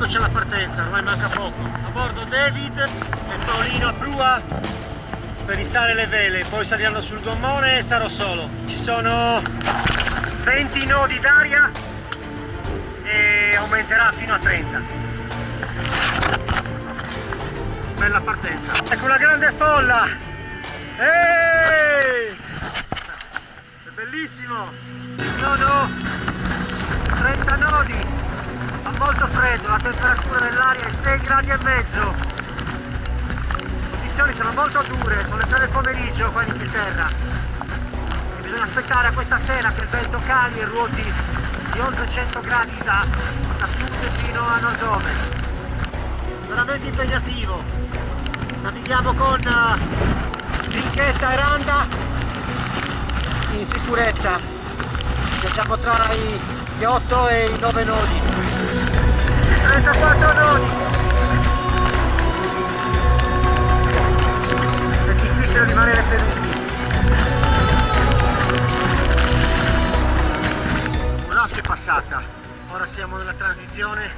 Eccoci alla partenza, ormai manca poco. A bordo David e Paolino a prua per issare le vele, poi saliranno sul gommone e sarò solo. Ci sono 20 nodi d'aria e aumenterà fino a 30. Bella partenza. Ecco una grande folla! Eeeh! È bellissimo! Ci sono 30 nodi, fa molto freddo, la temperatura dell'aria è 6 gradi e mezzo. Le condizioni sono molto dure, sono le 3 del pomeriggio qua in Inghilterra. E bisogna aspettare a questa sera che il vento cali e ruoti di oltre 100 gradi da sud fino a nord-ovest. Veramente impegnativo. Navighiamo con trinchetta e randa in sicurezza. Viaggiamo tra gli 8 e i 9 nodi. 34 nodi. È difficile rimanere seduti. Un'asta è passata. Ora siamo nella transizione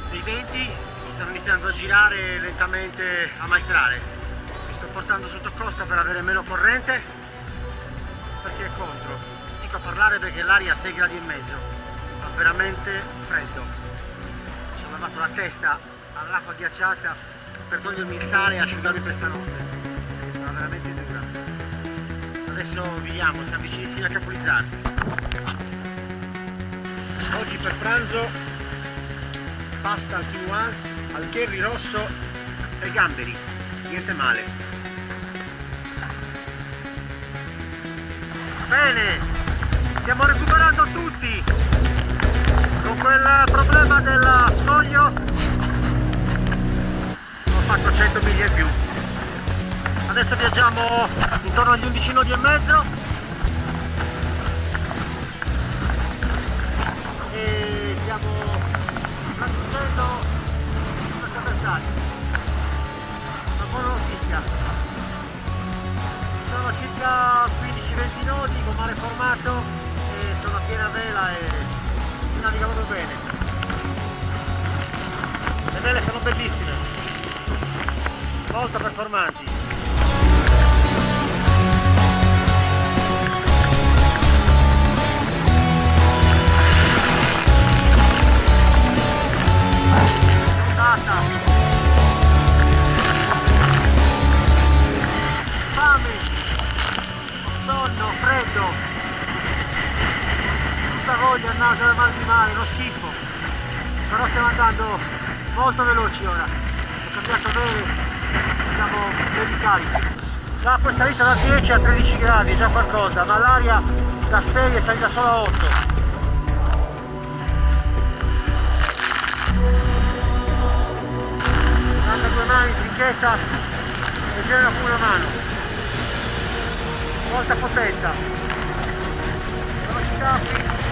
dei venti. Stanno iniziando a girare lentamente a maestrale. Mi sto portando sotto costa per avere meno corrente perché è contro. Dico a parlare perché l'aria a 6 gradi e mezzo, fa veramente freddo. Mi sono lavato la testa all'acqua ghiacciata per togliermi il sale e asciugarmi per stanotte perché sarà veramente dura. Adesso viviamo, siamo vicinissimi a Capolizzardi. Oggi per pranzo pasta al quinoise, al curry rosso e gamberi, niente male. Bene, stiamo recuperando tutti. Con quel problema del scoglio ho fatto 100 miglia in più. Adesso viaggiamo intorno agli 11 nodi e mezzo e stiamo raggiungendo questo bersaglio. Una buona notizia. Ci sono circa 15-20 nodi con mare formato e sono a piena vela e si naviga proprio bene. Le vele sono bellissime, molto performanti. Fame, ho sonno, freddo, tutta voglia, nausea e mal di mare, uno schifo. Però stiamo andando molto veloci ora. Ho cambiato bene, siamo belli carichi. L'acqua è salita da 10 a 13 gradi, è già qualcosa, ma l'aria da 6 è salita solo a 8. Due mani, trinchetta e gira con una mano. Molta potenza. Velocità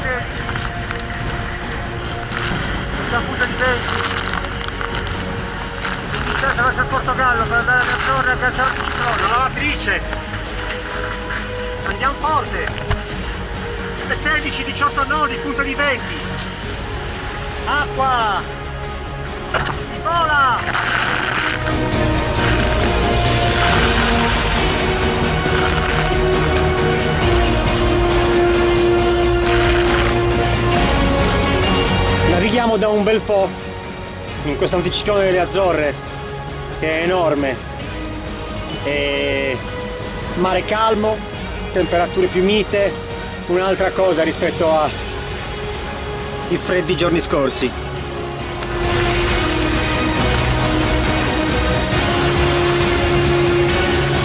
16. Già punta di 20. Adesso verso il Portogallo per andare a Azzorre e agganciare il ciclone. La lavatrice. Andiamo forte. 16, 18 nodi, punta di 20. Acqua. Si vola. Navighiamo da un bel po' in questo anticiclone delle Azzorre che è enorme e mare calmo, temperature più mite, un'altra cosa rispetto ai freddi giorni scorsi.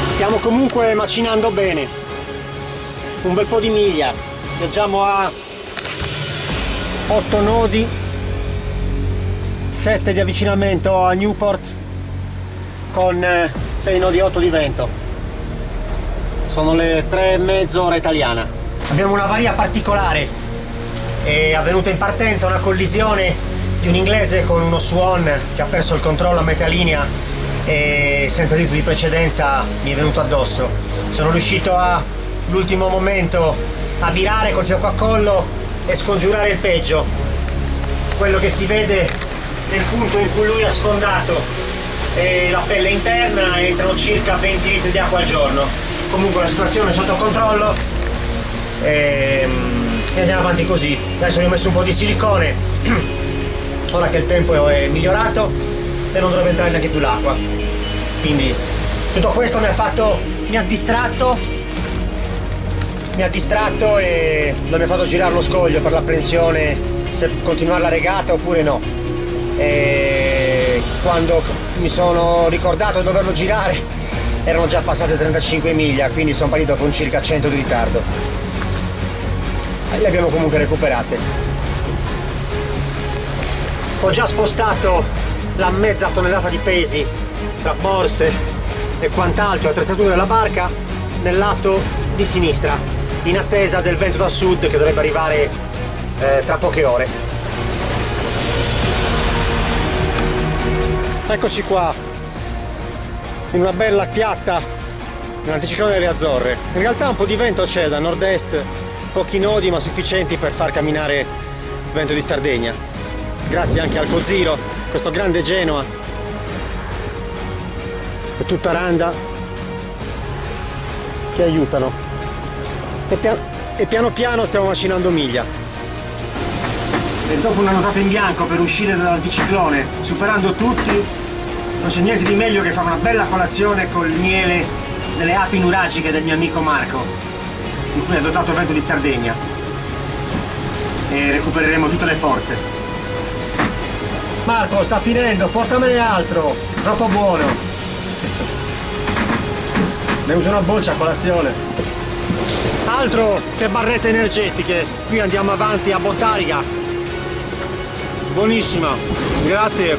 Stiamo comunque macinando bene, un bel po' di miglia, viaggiamo a 8 nodi, 7 di avvicinamento a Newport con 6 nodi e 8 di vento. Sono le 3:30 ora italiana. Abbiamo una avaria particolare, è avvenuta in partenza una collisione di un inglese con uno Swan che ha perso il controllo a metà linea e senza titolo di precedenza mi è venuto addosso. Sono riuscito all'ultimo momento a virare col fiocco a collo e scongiurare il peggio. quello che si vede nel punto in cui lui ha sfondato è la pelle interna, entrano circa 20 litri di acqua al giorno. Comunque la situazione è sotto controllo e andiamo avanti così. Adesso gli ho messo un po' di silicone ora che il tempo è migliorato e non dovrebbe entrare neanche più l'acqua, quindi tutto questo mi ha distratto e non mi ha fatto girare lo scoglio per l'apprensione se continuare la regata oppure no. E quando mi sono ricordato di doverlo girare erano già passate 35 miglia, quindi sono partito con circa 100 di ritardo. Le abbiamo comunque recuperate. Ho già spostato la mezza tonnellata di pesi tra borse e quant'altro, attrezzature della barca, nel lato di sinistra, in attesa del vento da sud che dovrebbe arrivare tra poche ore. Eccoci qua, in una bella piatta nell'anticiclone delle Azzorre. In realtà un po' di vento c'è da nord-est, pochi nodi ma sufficienti per far camminare il vento di Sardegna. Grazie anche al Coziro, questo grande Genoa, e tutta randa che aiutano. E piano piano stiamo macinando miglia. E dopo una nuotata in bianco per uscire dall'anticiclone, superando tutti, non c'è niente di meglio che fare una bella colazione col miele delle api nuragiche del mio amico Marco, di cui è dotato il vento di Sardegna, e recupereremo tutte le forze. Marco, sta finendo, portamene altro, troppo buono. Ne uso una boccia a colazione. Altro che barrette energetiche, qui andiamo avanti a bottariga. Buonissima, grazie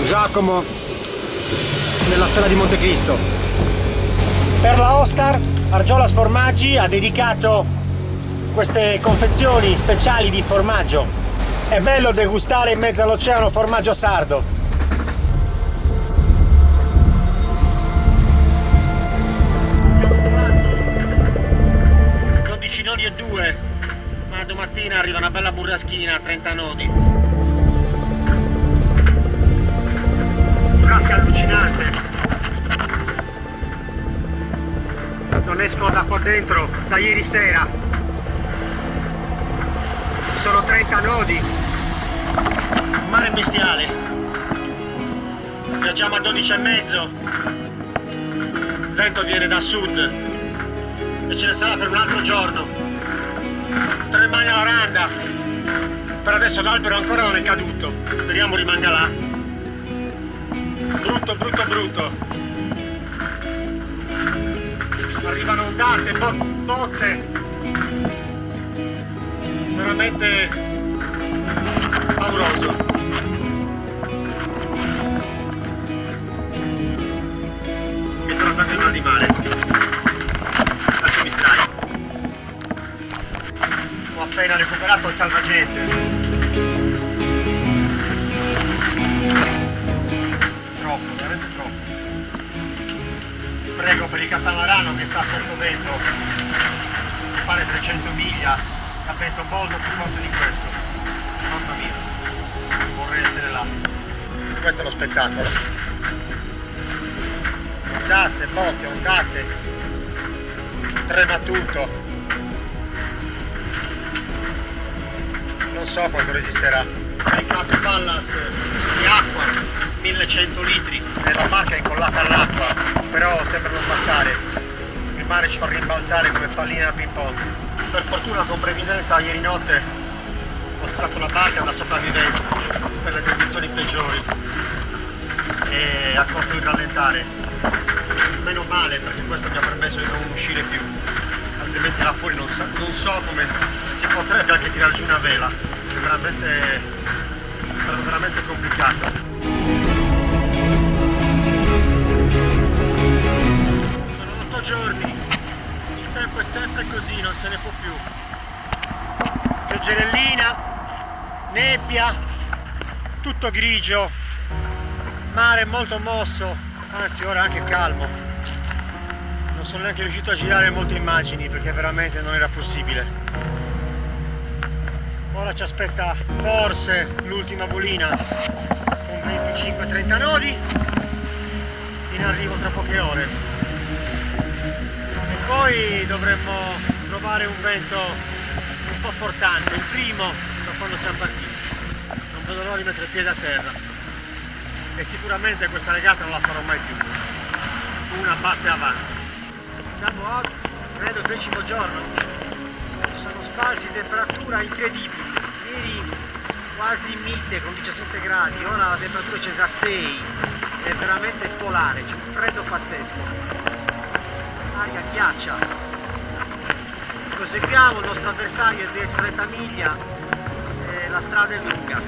Giacomo della Stella di Montecristo. Per la Ostar, Argiolas Formaggi ha dedicato queste confezioni speciali di formaggio. È bello degustare in mezzo all'oceano formaggio sardo. Stiamo volando 12 nodi e 2, ma domattina arriva una bella burraschina a 30 nodi. Burrasca allucinante. Non esco da qua dentro da ieri sera. Sono 30 nodi. Mare bestiale. Viaggiamo a 12,5. Il vento viene da sud e ce ne sarà per un altro giorno. 3 mani alla randa. Per adesso l'albero ancora non è caduto. Speriamo rimanga là. Brutto, brutto, brutto. Arrivano ondate, botte. Veramente pauroso. Mi è tornato anche il mal di mare. Adesso mi sdraio. Ho appena recuperato il salvagente. Troppo, veramente troppo. Prego per il catamarano che sta sotto vento, fare 300 miglia a vento molto più forte di questo. Mamma mia, vorrei essere là. Questo è lo spettacolo. Ondate, botte, ondate, trema tutto. Non so quanto resisterà. Caricato ballast di acqua, 1100 litri, nella barca è incollata all'acqua, però sembra non bastare. Il mare ci fa rimbalzare come palline da ping pong. Per fortuna con previdenza ieri notte ho stato la barca da sopravvivenza per le condizioni peggiori e a costo di rallentare. Meno male, perché questo mi ha permesso di non uscire più, altrimenti là fuori non so come si potrebbe anche tirare giù una vela. Sarebbe veramente complicato. Sono 8 giorni, il tempo è sempre così, non se ne può più. Pioggerellina, nebbia, tutto grigio, mare molto mosso, anzi ora anche calmo. Non sono neanche riuscito a girare molte immagini perché veramente non era possibile. Ho Ora ci aspetta forse l'ultima bolina con 25-30 nodi in arrivo tra poche ore, e poi dovremmo trovare un vento un po' portante, il primo da quando siamo partiti. Non vedo l'ora di mettere il piede a terra, e sicuramente questa regata non la farò mai più. Una basta e avanza. Siamo a, credo, il 10° giorno. Ci sono sbalzi di temperatura incredibili. Ieri quasi mite con 17 gradi, ora la temperatura è scesa a 6, è veramente polare, c'è un freddo pazzesco, l'aria ghiaccia. Proseguiamo, il nostro avversario è dietro 30 miglia e la strada è lunga,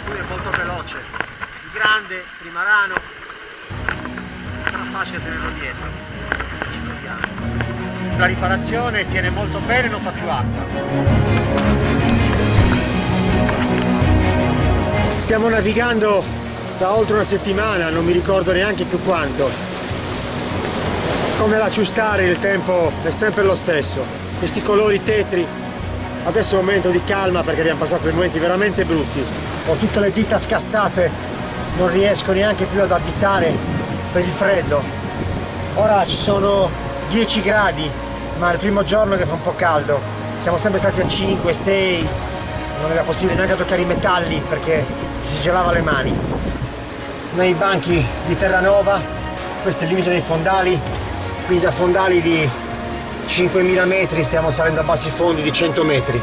lui è molto veloce, il grande, Primarano, non sarà facile tenerlo dietro, ci proviamo. La riparazione tiene molto bene, non fa più acqua. Stiamo navigando da oltre una settimana, non mi ricordo neanche più quanto. Come la Ciustare il tempo è sempre lo stesso, questi colori tetri. Adesso è un momento di calma perché abbiamo passato dei momenti veramente brutti. Ho tutte le dita scassate, non riesco neanche più ad avvitare per il freddo. Ora ci sono 10 gradi, ma è il primo giorno che fa un po' caldo. Siamo sempre stati a 5, 6, non era possibile neanche toccare i metalli perché si gelava le mani. Nei banchi di Terranova, questo è il limite dei fondali, quindi da fondali di 5.000 metri stiamo salendo a bassi fondi di 100 metri.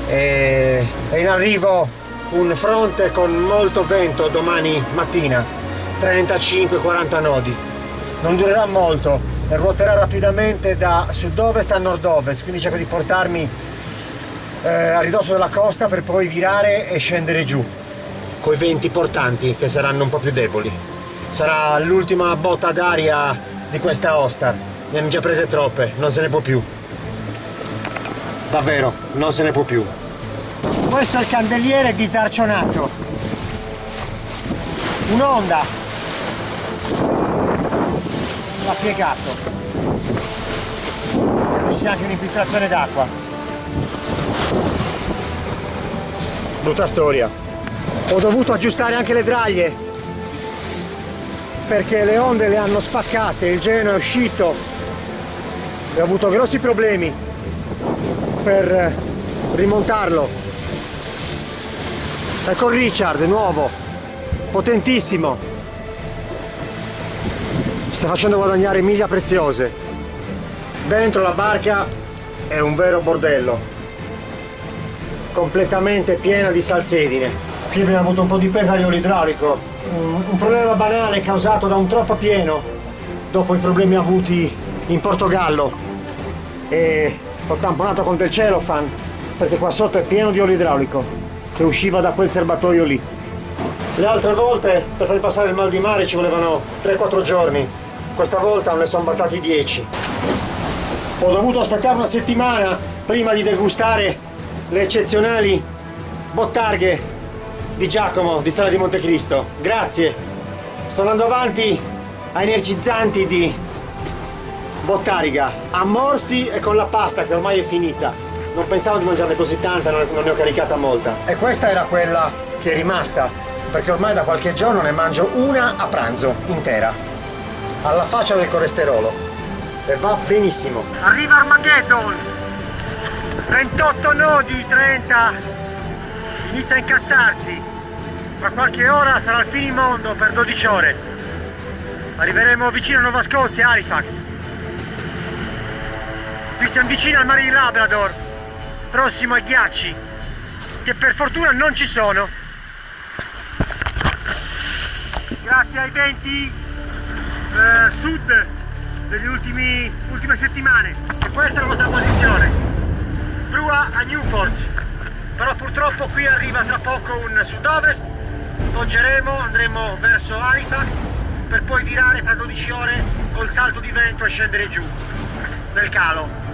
È in arrivo un fronte con molto vento domani mattina, 35-40 nodi. Non durerà molto e ruoterà rapidamente da sud-ovest a nord-ovest, quindi cerco di portarmi a ridosso della costa per poi virare e scendere giù coi venti portanti che saranno un po' più deboli. Sarà l'ultima botta d'aria di questa Ostar, ne hanno già prese troppe, non se ne può più, davvero non se ne può più. Questo è il candeliere disarcionato, un'onda l'ha piegato, c'è anche un'infiltrazione d'acqua. Brutta storia. Ho dovuto aggiustare anche le draglie perché le onde le hanno spaccate, il Genoa è uscito e ho avuto grossi problemi per rimontarlo. Ecco il Richard, nuovo, potentissimo, ci sta facendo guadagnare miglia preziose. Dentro la barca è un vero bordello, completamente piena di salsedine. Qui abbiamo avuto un po' di pesario idraulico, un problema banale causato da un troppo pieno dopo i problemi avuti in Portogallo, e ho tamponato con del cellophane perché qua sotto è pieno di olio idraulico che usciva da quel serbatoio lì. Le altre volte per far passare il mal di mare ci volevano 3-4 giorni, questa volta non ne sono bastati 10. Ho dovuto aspettare una settimana prima di degustare le eccezionali bottarghe di Giacomo di Strada di Montecristo. Grazie, sto andando avanti a energizzanti di Bottariga, a morsi e con la pasta che ormai è finita. Non pensavo di mangiarne così tanta, non ne ho caricata molta. E questa era quella che è rimasta, perché ormai da qualche giorno ne mangio una a pranzo intera, alla faccia del colesterolo, e va benissimo. Arriva Armageddon, 28 nodi, 30. Inizia a incazzarsi, fra qualche ora sarà il finimondo per 12 ore, arriveremo vicino a Nuova Scozia, Halifax. Qui siamo vicini al mare di Labrador, prossimo ai ghiacci, che per fortuna non ci sono, grazie ai venti sud delle ultime settimane. E questa è la nostra posizione, prua a Newport. Però purtroppo qui arriva tra poco un sud-ovest, poggeremo, andremo verso Halifax per poi virare fra 12 ore col salto di vento e scendere giù nel calo.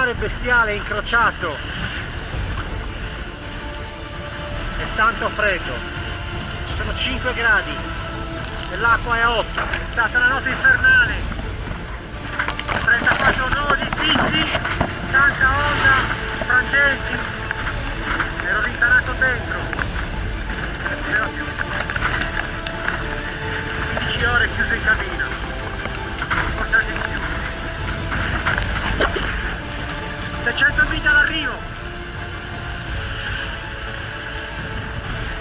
mare bestiale incrociato e tanto freddo. Ci sono 5 gradi e l'acqua è 8. È stata una notte infernale. 34 nodi fissi, tanta onda, frangenti. Ero rintanato dentro. Non se ne poteva più. 15 ore chiuso in cabina. Forse anche di più. 600 miglia all'arrivo.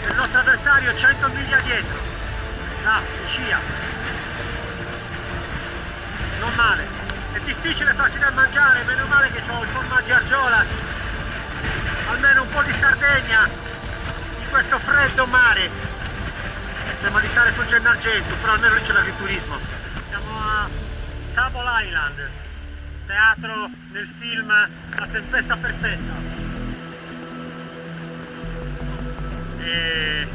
Il nostro avversario 100 miglia dietro. Là, in scia. Non male. È difficile farsi da mangiare, meno male che ho il formaggio Argiolas. Almeno un po' di Sardegna in questo freddo mare. Sembra di stare sul Gennargentu, però almeno lì c'è l'agriturismo. Siamo a Sable Island, teatro nel film La tempesta perfetta. E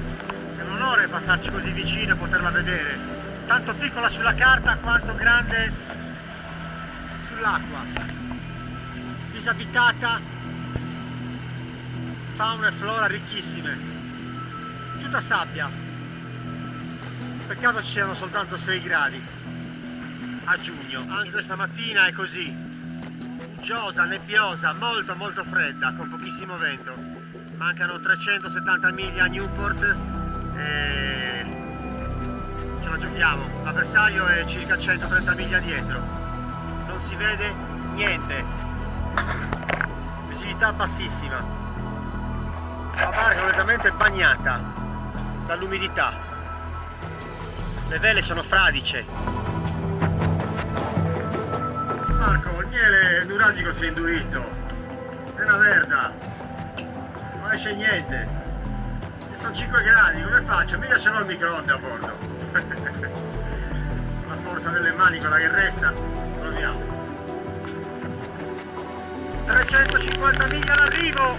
è un onore passarci così vicino e poterla vedere, tanto piccola sulla carta quanto grande sull'acqua, disabitata, fauna e flora ricchissime, tutta sabbia. Peccato ci siano soltanto 6 gradi a giugno. Anche questa mattina è così, uggiosa, nebbiosa, molto fredda, con pochissimo vento. Mancano 370 miglia a Newport e ce la giochiamo. L'avversario è circa 130 miglia dietro. Non si vede niente. Visibilità bassissima. La barca è completamente bagnata dall'umidità. Le vele sono fradice. Marco, il miele nuragico si è indurito. È una merda. Non esce niente. E sono 5 gradi, come faccio? Mica ce l'ho il microonde a bordo. La forza delle mani, quella che resta. Proviamo. 350 miglia all'arrivo.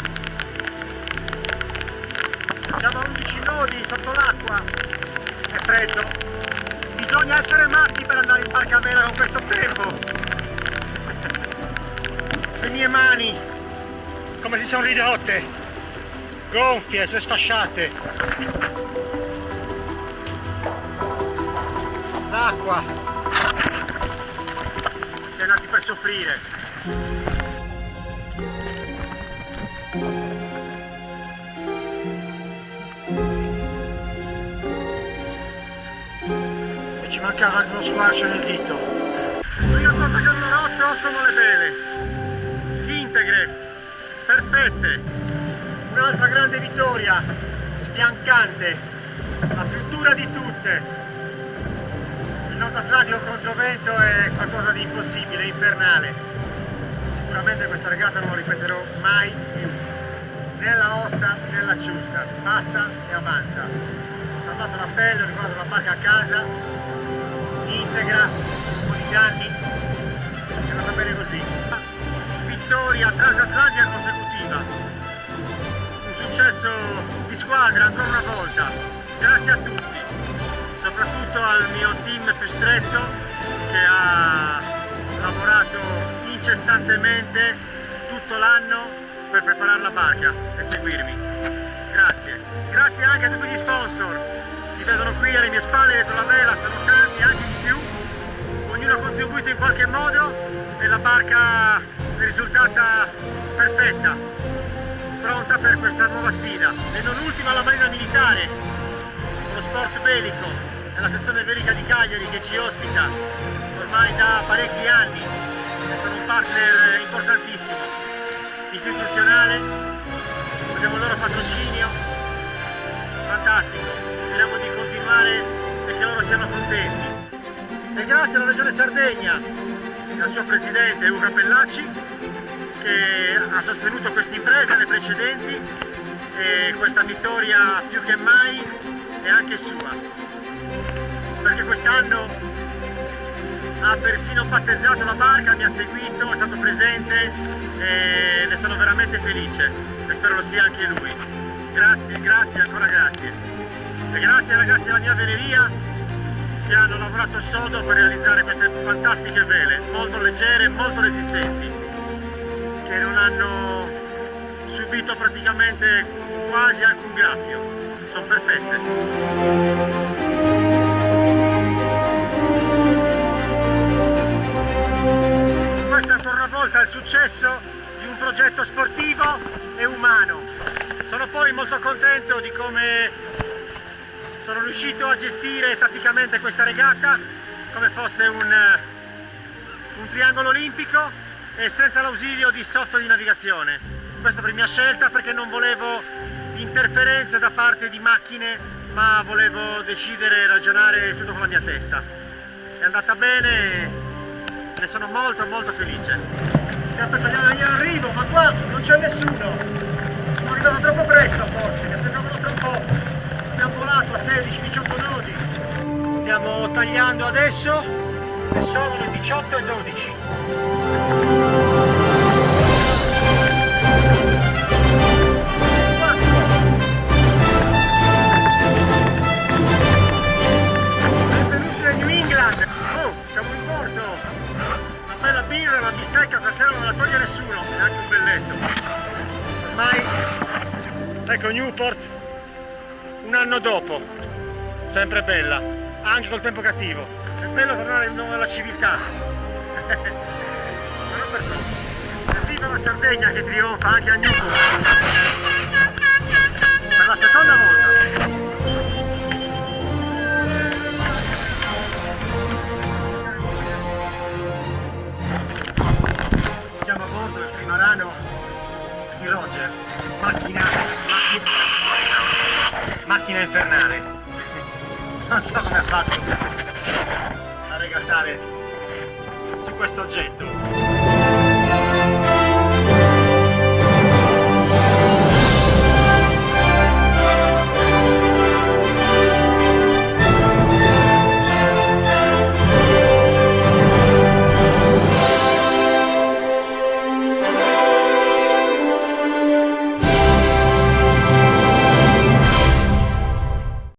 Siamo a 11 nodi sotto l'acqua. È freddo. Bisogna essere matti per andare in barca a vela con questo tempo. Le mie mani come si sono ridotte, gonfie, sulle sfasciate. L'acqua. Si è nati per soffrire. Ci mancava anche uno squarcio nel dito. L'unica cosa che non ho rotto sono le vele. Integre, perfette. Un'altra grande vittoria, sfiancante, la più dura di tutte. Il Nord Atlantico contro vento è qualcosa di impossibile, infernale. Sicuramente questa regata non lo ripeterò mai più. Né alla Osta né alla Ciusta. Basta e avanza. Ho salvato la pelle, ho riportato la barca a casa. Integra, un po' di danni, è andata bene così. Vittoria transatlantica consecutiva, un successo di squadra ancora una volta. Grazie a tutti, soprattutto al mio team più stretto che ha lavorato incessantemente tutto l'anno per preparare la barca e seguirmi. Grazie. Grazie anche a tutti gli sponsor. Si vedono qui alle mie spalle dietro la vela, sono tanti, anche di più. Ognuno ha contribuito in qualche modo e la barca è risultata perfetta, pronta per questa nuova sfida. E non ultima la Marina Militare, uno sport velico, è la sezione velica di Cagliari che ci ospita ormai da parecchi anni e sono un partner importantissimo, istituzionale, abbiamo il loro patrocinio, fantastico. Speriamo di continuare e che loro siano contenti. E grazie alla Regione Sardegna e al suo presidente Ugo Cappellacci che ha sostenuto questa impresa nei precedenti e questa vittoria più che mai è anche sua. Perché quest'anno ha persino battezzato la barca, mi ha seguito, è stato presente e ne sono veramente felice e spero lo sia anche lui. Grazie, ancora grazie. E grazie ai ragazzi della mia veleria che hanno lavorato sodo per realizzare queste fantastiche vele, molto leggere e molto resistenti. e non hanno subito praticamente quasi alcun graffio, sono perfette. Questo è ancora una volta il successo di un progetto sportivo e umano. Sono poi molto contento di come sono riuscito a gestire tatticamente questa regata come fosse un triangolo olimpico e senza l'ausilio di software di navigazione. Questa per mia scelta, perché non volevo interferenze da parte di macchine, ma volevo decidere e ragionare tutto con la mia testa. È andata bene e ne sono molto felice. Stiamo per tagliare, io arrivo, ma qua non c'è nessuno. Sono arrivato troppo presto forse, mi aspettavano tra un po'. Abbiamo volato a 16-18 nodi. Stiamo tagliando adesso e sono le 18:12. Benvenuti a New England! Oh, siamo in porto! Una bella birra, una bistecca, stasera non la toglie nessuno, neanche un belletto. Ormai, ecco Newport, un anno dopo, sempre bella, anche col tempo cattivo. È bello tornare di nuovo alla civiltà. Ma non per troppo. Viva la Sardegna che trionfa anche a Newport. Per la seconda volta. Siamo a bordo del trimarano di Roger. Macchina infernale. Non so come ha fatto a regattare su questo oggetto.